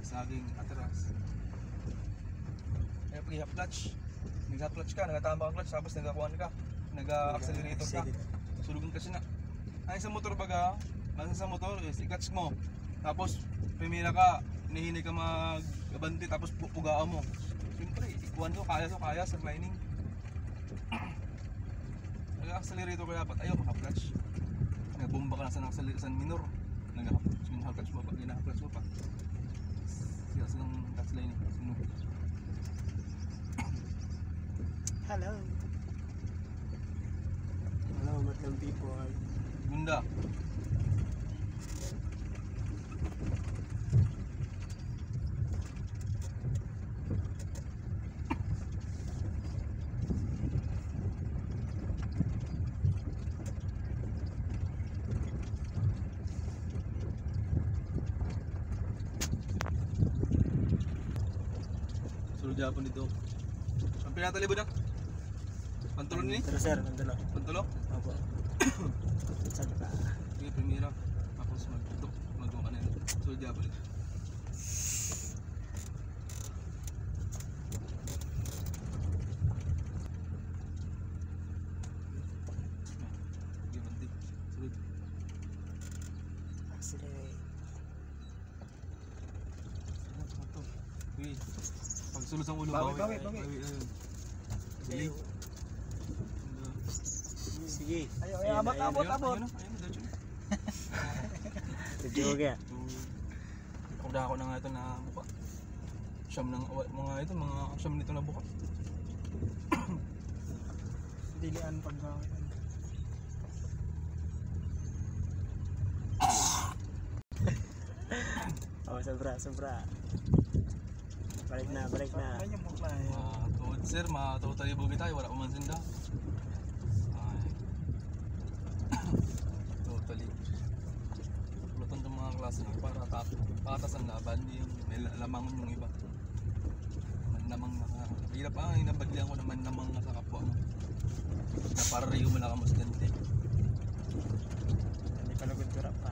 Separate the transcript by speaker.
Speaker 1: saging atras. Kaya pag i-half clutch, nag-half clutch ka, nagatama kang clutch, tapos nagakuhan ka, nag-accelerator ka, sulugan kasi na. Ay sa motor baga, sa motor is i-clutch mo, tapos pimila ka, hinihinay ka mag-abante, tapos pupugaan mo. Siyempre, ikuhan ko, kaya sa mining. Nag-accelerator ko dapat, ayaw maka-clutch. Nagbomba ka na sa minor, nag-clutch mo pa, ginaka-clutch mo pa. Sila silang clutch line, sunog.
Speaker 2: Hello. Hello, madlang people.
Speaker 1: Gunda. Sulod Japon dito. Ang pinatalibod na? Pantulo ni?
Speaker 2: Pero sir, pantulo.
Speaker 1: Pantulo?
Speaker 2: Opo. Saan pa?
Speaker 1: Sige, primera. Tapos mag-tutok ka na yun. Sulod Japon dito. Sige, banti. Sulod.
Speaker 2: Accelerate.
Speaker 1: Uy, pagsulod sa ulo.
Speaker 2: Bawi.
Speaker 1: Ayun.
Speaker 2: Sige. Sige.
Speaker 1: Ayun, abot. Ayun, diretso na.
Speaker 2: Medyo kaya.
Speaker 1: Kuda ako na nga ito na buka. Siyam nito na buka.
Speaker 2: Dilian pag oh, sobra. Balik na.
Speaker 1: Tuwad sir, matutali bugi tayo, wala umansin daw. Totally. Luton itong mga klase nyo para patas ang laban, may lamangon yung iba. Manlamang na. Hirap nabagyan ko na manlamang na sa kapwa mo. Na para rin mo na kamusgante.
Speaker 2: Hindi palagod ko rap.